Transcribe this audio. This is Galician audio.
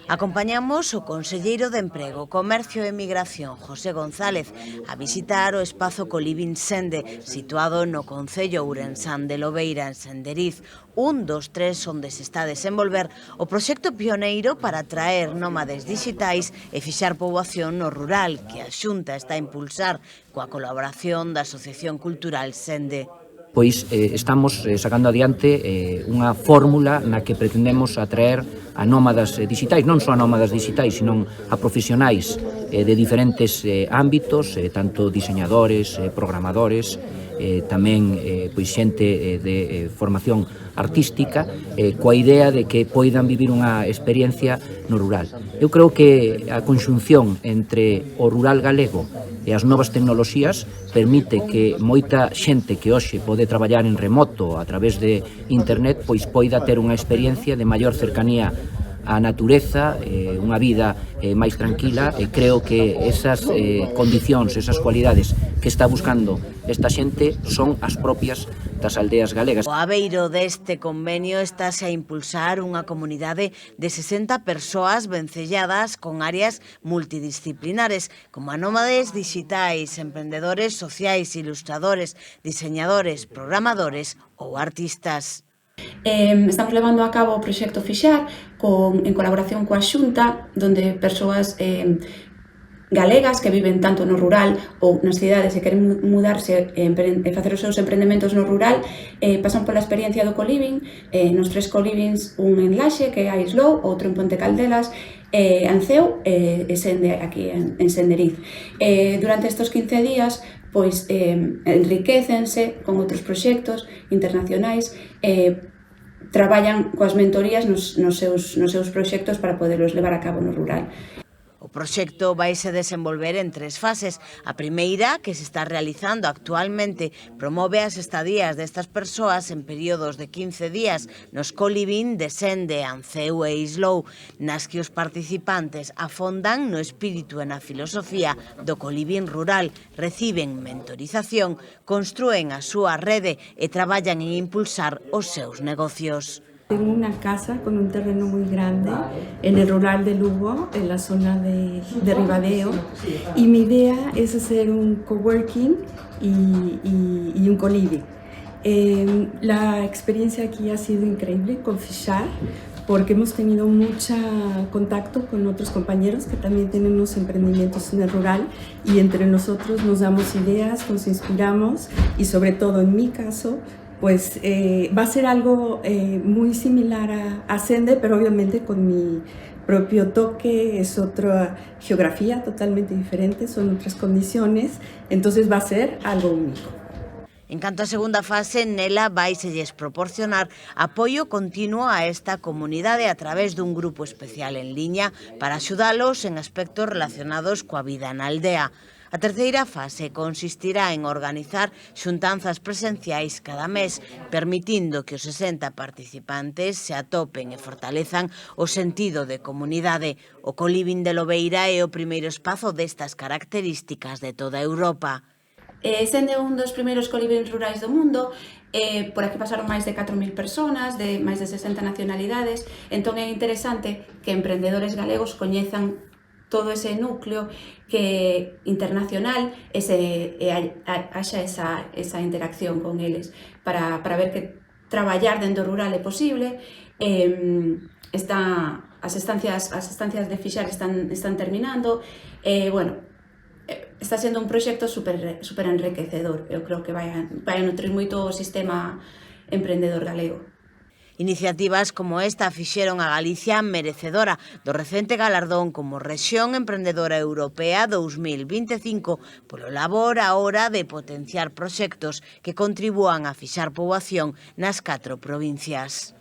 Acompañamos o conselleiro de Emprego, Comercio e Migración, José González, a visitar o espazo Coliving Sende, situado no concello ourensán de Lobeira, en Senderiz, un dos tres onde se está a desenvolver o proxecto pioneiro para atraer nómades digitais e fixar poboación no rural, que a Xunta está a impulsar coa colaboración da Asociación Cultural Sende. Pois estamos sacando adiante unha fórmula na que pretendemos atraer a nómadas digitais, non só a nómadas digitais, senón a profesionais de diferentes ámbitos, tanto diseñadores, programadores, tamén pois xente de formación artística, coa idea de que poidan vivir unha experiencia no rural. Eu creo que a conxunción entre o rural galego e as novas tecnoloxías permite que moita xente que hoxe pode traballar en remoto a través de internet pois poida ter unha experiencia de maior cercanía á natureza, unha vida máis tranquila, e creo que esas condicións, esas cualidades que está buscando esta xente son as propias das aldeas galegas. O abeiro deste convenio estáse a impulsar unha comunidade de 60 persoas vencelladas con áreas multidisciplinares, como a nómades digitais, emprendedores sociais, ilustradores, diseñadores, programadores ou artistas. Estamos levando a cabo o proxecto Fixar en colaboración coa Xunta, donde persoas galegas que viven tanto no rural ou nas cidades e queren mudarse e facer os seus empreendementos no rural, pasan pola experiencia do coliving, nos 3 colivings, un en Laxe, que é a Islou, outro en Ponte Caldelas, Anceu e Sende, aquí en Senderiz. Durante estes 15 días, pois enriquécense con outros proxectos internacionais, traballan coas mentorías nos seus proxectos para poderlos levar a cabo no rural. O proxecto vaise desenvolver en 3 fases. A primeira, que se está realizando actualmente, promove as estadías destas persoas en períodos de 15 días nos coliving de Sende, Anceu e Islou, nas que os participantes afondan no espírito e na filosofía do coliving rural, reciben mentorización, construen a súa rede e traballan en impulsar os seus negocios. Tengo una casa con un terreno muy grande en el rural de Lugo, en la zona de Ribadeo, y mi idea es hacer un coworking y un coliving. La experiencia aquí ha sido increíble con Fixar, porque hemos tenido mucho contacto con otros compañeros que también tienen unos emprendimientos en el rural, y entre nosotros nos damos ideas, nos inspiramos, y sobre todo en mi caso, pues va a ser algo muy similar a Sende, pero obviamente con mi propio toque, es otra geografía totalmente diferente, son otras condiciones, entonces va a ser algo único. En canto á segunda fase, nela vaiselles proporcionar apoio continuo a esta comunidade a través dun grupo especial en liña para axudalos en aspectos relacionados coa vida na aldea. A terceira fase consistirá en organizar xuntanzas presenciais cada mes, permitindo que os 60 participantes se atopen e fortalezan o sentido de comunidade. O coliving de Lobeira é o primeiro espazo destas características de toda Europa. Sende un dos primeiros colivings rurais do mundo, por aquí pasaron máis de 4.000 personas, de máis de 60 nacionalidades, entón é interesante que emprendedores galegos coñezan todo ese núcleo que internacional e haxa esa interacción con eles para ver que traballar dentro rural é posible. As estancias de Fixar están terminando, bueno, está sendo un proxecto super enriquecedor. Eu creo que vai a nutrir moito o sistema emprendedor galego. Iniciativas como esta fixeron a Galicia merecedora do recente galardón como Rexión Emprendedora Europea 2025 polo labor a hora de potenciar proxectos que contribúan a fixar poboación nas 4 provincias.